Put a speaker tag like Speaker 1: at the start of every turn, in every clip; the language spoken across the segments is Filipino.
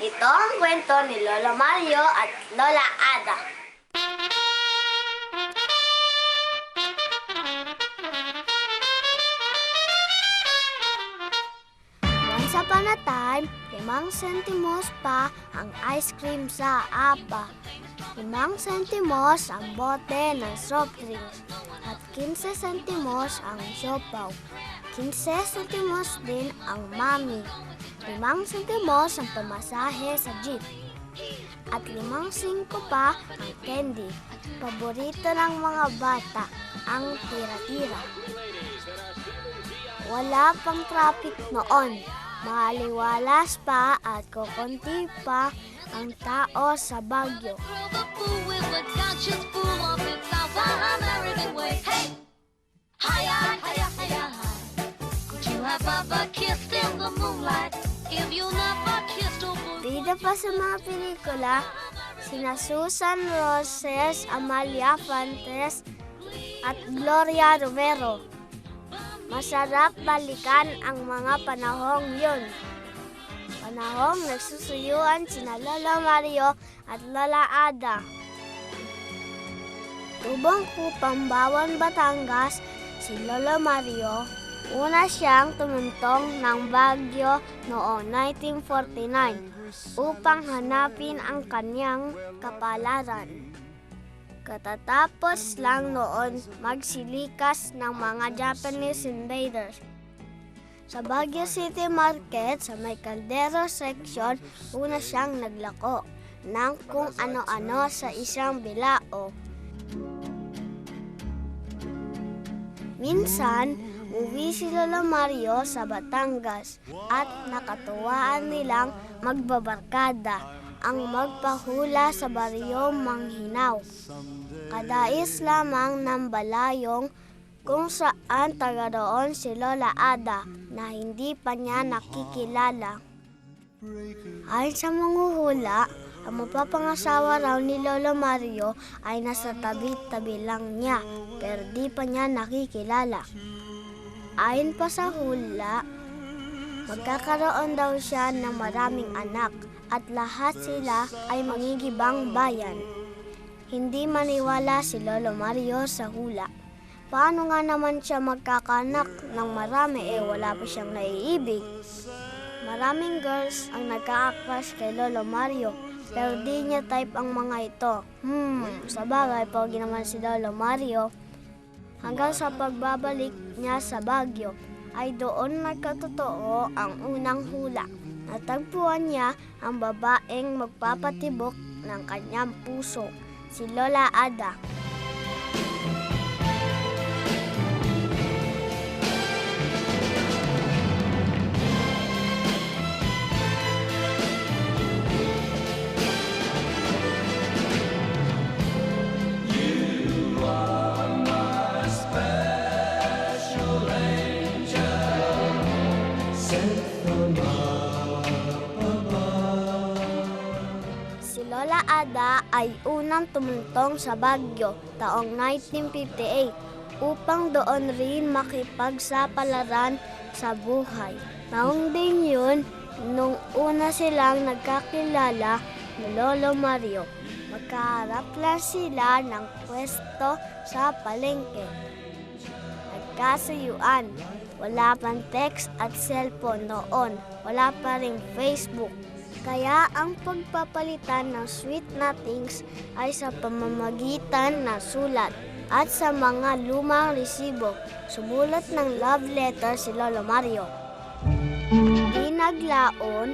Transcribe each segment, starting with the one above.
Speaker 1: Ito ang kwento ni Lolo Mario at Lola Ada. Once upon a time, 5 sentimos pa ang ice cream sa apa. 5 sentimos ang bote ng soft drinks at 15 sentimos ang siopaw. 15 sentimos din ang mami. 5 sentimos ang pamasahe sa jeep. At 5 pa ang candy. Paborito ng mga bata, ang tira-tira. Wala pang traffic noon. Maaliwalas pa at kukunti pa ang tao sa Baguio. Bida pa sa mga pelikula, sina Susan Roses, Amalia Fuentes at Gloria Romero. Masarap balikan ang mga panahong yun. Panahong nagsusuyuan sina Lola Mario at Lola Ada. Tubong Kupang Bawan, Batangas, si Lola Mario, una siyang tumuntong ng Baguio noong 1949 upang hanapin ang kanyang kapalaran. Katatapos lang noon magsilikas ng mga Japanese invaders. Sa Baguio City Market, sa may Caldero section, una siyang naglako ng kung ano-ano sa isang bilao. Minsan, uwi si Lola Mario sa Batangas at nakatuwaan nilang magbabarkada ang magpahula sa baryo Manghinaw. Kadais lamang ng balayong kung saan taga roon si Lola Ada na hindi pa niya nakikilala. Ayon sa manghuhula, ang mapapangasawa raw ni Lolo Mario ay nasa tabi-tabi lang niya pero di pa niya nakikilala. Ayon pa sa hula, magkakaroon daw siya ng maraming anak at lahat sila ay mangigibang bayan. Hindi maniwala si Lolo Mario sa hula. Paano nga naman siya magkakanak ng marami wala pa siyang naiibig? Maraming girls ang nagka-crush kay Lolo Mario pero di niya type ang mga ito. Sa bagay, pogi naman si Lolo Mario. Hanggang sa pagbabalik niya sa Baguio ay doon nagkatotoo ang unang hula. Natagpuan niya ang babaeng magpapatibok ng kanyang puso, si Lola Ada. Lola Ada ay unang tumuntong sa Baguio taong 1958 upang doon rin makipagsapalaran sa buhay. Taong din yun nung una silang nagkakilala ni Lolo Mario. Magkaharap lang sila ng pwesto sa palengke. Nagkasuyuan. Wala pang text at cellphone noon. Wala pa ring Facebook. Kaya ang pagpapalitan ng sweet nothings ay sa pamamagitan ng sulat at sa mga lumang resibo. Sumulat ng love letter si Lolo Mario. Di naglaon,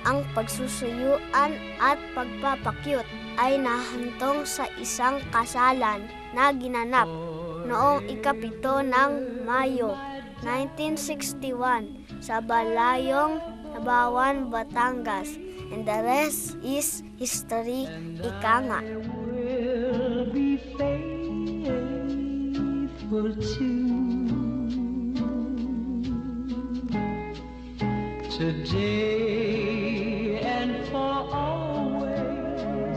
Speaker 1: ang pagsusuyuan at pagpapakyut ay nahantong sa isang kasalan na ginanap noong 7 ng Mayo 1961 sa Balayong Nabawan, Batangas. And the rest is history, ika nga.
Speaker 2: I will be faithful to today and for always,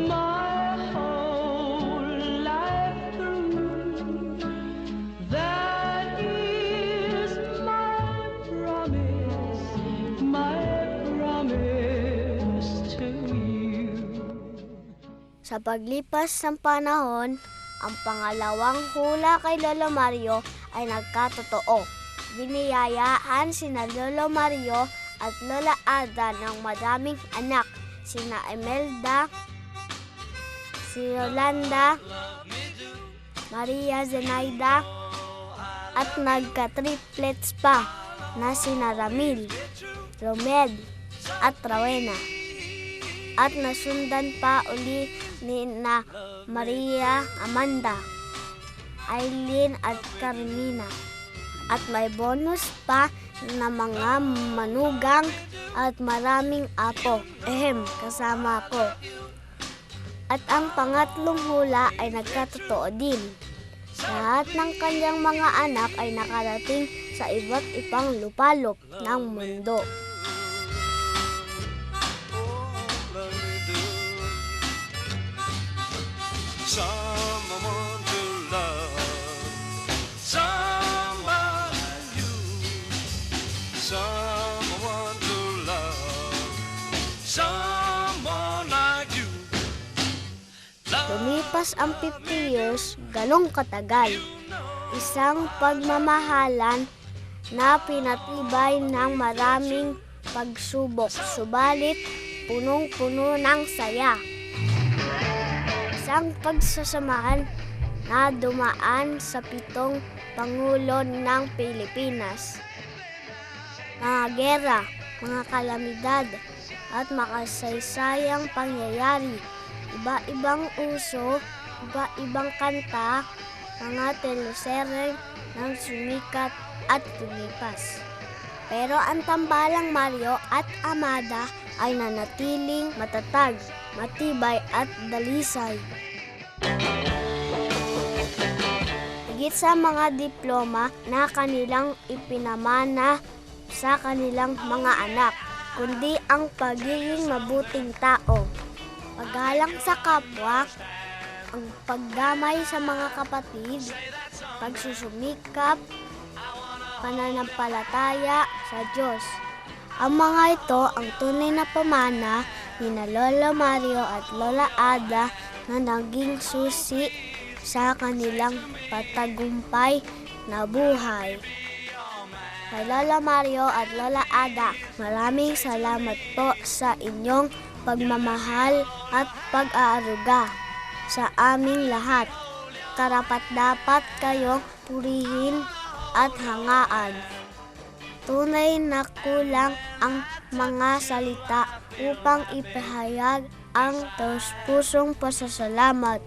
Speaker 2: my whole life through. That is my promise, my promise.
Speaker 1: Sa paglipas ng panahon, ang pangalawang hula kay Lolo Mario ay nagkatotoo. Biniyayaan sina Lolo Mario at Lola Ada ng madaming anak, sina Imelda, si Yolanda, Maria Zenaida, at nagka-triplets pa na sina Ramil, Romed, at Rowena. At nasundan pa uli ni na Maria Amanda, Aileen at Carmina. At may bonus pa na mga manugang at maraming apo. Kasama ko. At ang pangatlong hula ay nagkatotoo din. Lahat ng kanyang mga anak ay nakarating sa iba't ibang lupalop ng mundo.
Speaker 3: Someone to love, someone like you. Someone to love, someone like you.
Speaker 1: Lumipas ang 50 years, ganong katagal. Isang pagmamahalan na pinatibay ng maraming pagsubok, subalit punong-puno ng saya. Isang pagsasamahan na dumaan sa 7 Pangulo ng Pilipinas. Mga gera, mga kalamidad, at makasaysayang pangyayari, iba-ibang uso, iba-ibang kanta, mga teleserye ng sumikat at lumipas. Pero ang tambalang Mario at Amada ay nanatiling matatag, matibay at dalisay. Higit sa mga diploma na kanilang ipinamana sa kanilang mga anak, kundi ang pagiging mabuting tao, paggalang sa kapwa, ang pagdamay sa mga kapatid, pagsusumikap, pananampalataya sa Diyos. Ang mga ito ang tunay na pamana ni na Lola Mario at Lola Ada na naging susi sa kanilang patagumpay na buhay. Kay Lola Mario at Lola Ada, maraming salamat po sa inyong pagmamahal at pag-aaruga sa aming lahat. Karapat-dapat kayong purihin at hangaan. Tunay na kulang ang mga salita upang ipahayag ang taus-pusong pasasalamat.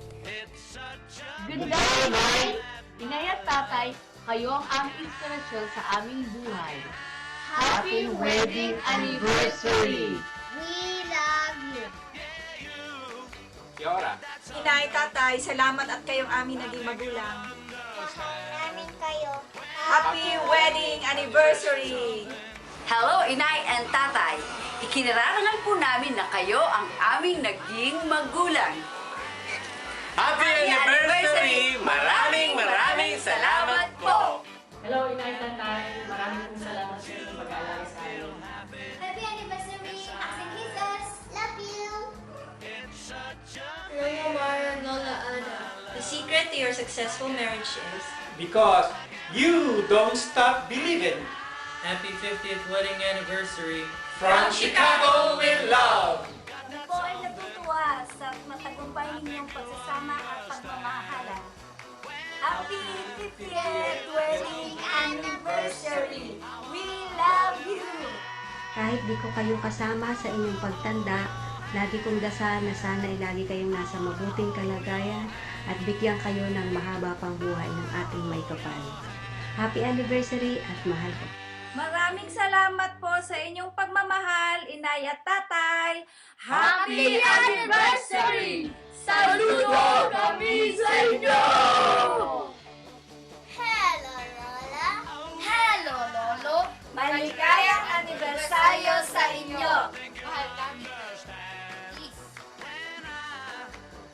Speaker 4: Good day, Inay! Inay at Tatay, kayo ang aming inspirasyon sa aming buhay. Happy Wedding Anniversary!
Speaker 1: We love you!
Speaker 5: Yora.
Speaker 6: Inay, tatay, salamat at kayong aming naging magulang.
Speaker 1: Namin kayo.
Speaker 6: Happy wedding anniversary!
Speaker 7: Hello, Inay and Tatay. Ikinararangal po namin na kayo ang aming naging magulang.
Speaker 5: Happy anniversary! Maraming salamat po!
Speaker 4: Hello, Inay at Tatay. Maraming pong salamat sa inyong pag-aalala sa amin.
Speaker 1: Happy anniversary! Aksing kisses! Love you!
Speaker 8: Lola Mario and Lola Ada. The secret to your successful marriage is
Speaker 5: Because you don't stop believing.
Speaker 9: Happy 50th wedding anniversary.
Speaker 5: From Chicago with love.
Speaker 1: Kami po ay natutuwa sa matagumpay ninyong pagsasama at pagmamahalan. Happy 50th wedding anniversary! We love you!
Speaker 10: Kahit di ko kayo kasama sa inyong pagtanda, lagi kong dasal na sana ay lagi kayong nasa mabuting kalagayan at bigyan kayo ng mahaba pang buhay ng ating may kapal. Happy anniversary at mahal ko.
Speaker 6: Maraming salamat po sa inyong pagmamahal, Inay at Tatay.
Speaker 4: Happy anniversary! Saludo kami sa inyo!
Speaker 1: Hello, Lola! Hello, Lolo!
Speaker 6: Maligayang anibersaryo sa inyo!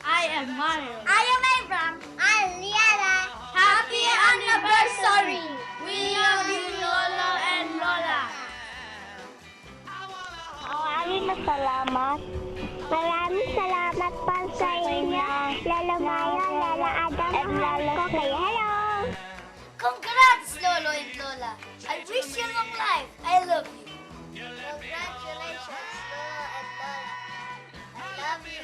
Speaker 8: I am Mario.
Speaker 1: I am Abram. I'm Liana.
Speaker 8: Happy anniversary! We love you, Lola and Lola.
Speaker 1: Maraming salamat. Maraming salamat pa sa inyo.
Speaker 8: Lola. I wish you long life. I love you. Congratulations, Lola and Lola. I love you.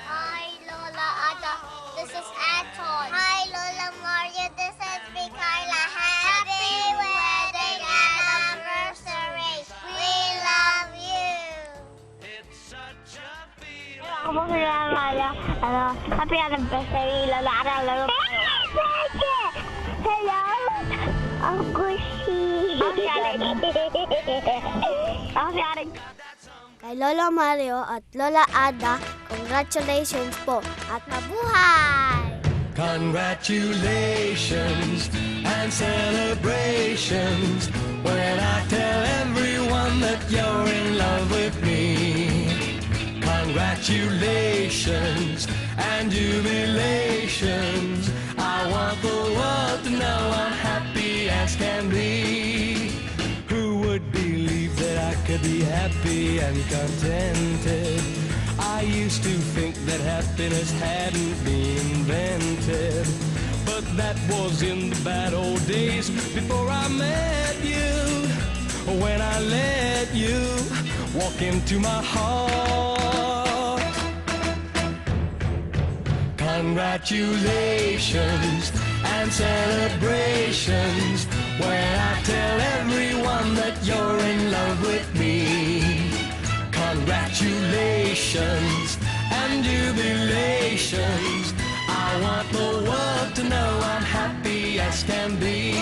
Speaker 8: Hi, Lola Ada. This is Anton. Hi, Lola Mario. This is Mikaela. Happy wedding anniversary. We love you. Ako po si Lola Mario. Happy anniversary, Lola Ada. Hello. Ang gushi. Ako si Aring.
Speaker 1: Kay Lola Mario at Lola Ada, congratulations po at mabuhay!
Speaker 3: Congratulations and celebrations when I tell everyone that you're in love with me. Congratulations and jubilations. I want the world to know I'm happy as can be. Who would believe that I could be happy and contented? I used to think that happiness hadn't been invented, but that was in the bad old days before I met you. When I let you walk into my heart. Congratulations and celebrations when I tell everyone that you're in love with me. Congratulations and jubilations. I want the world to know I'm happy as can be.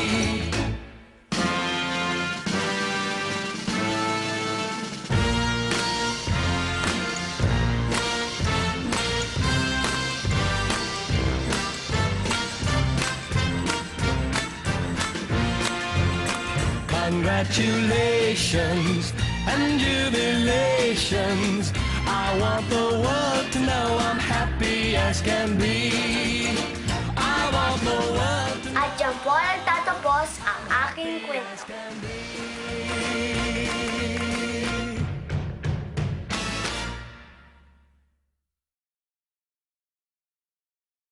Speaker 3: Congratulations and jubilations. I want the world to know I'm happy as can be. I want the world to know.
Speaker 8: At dyan po nagtatapos ang aking kwento.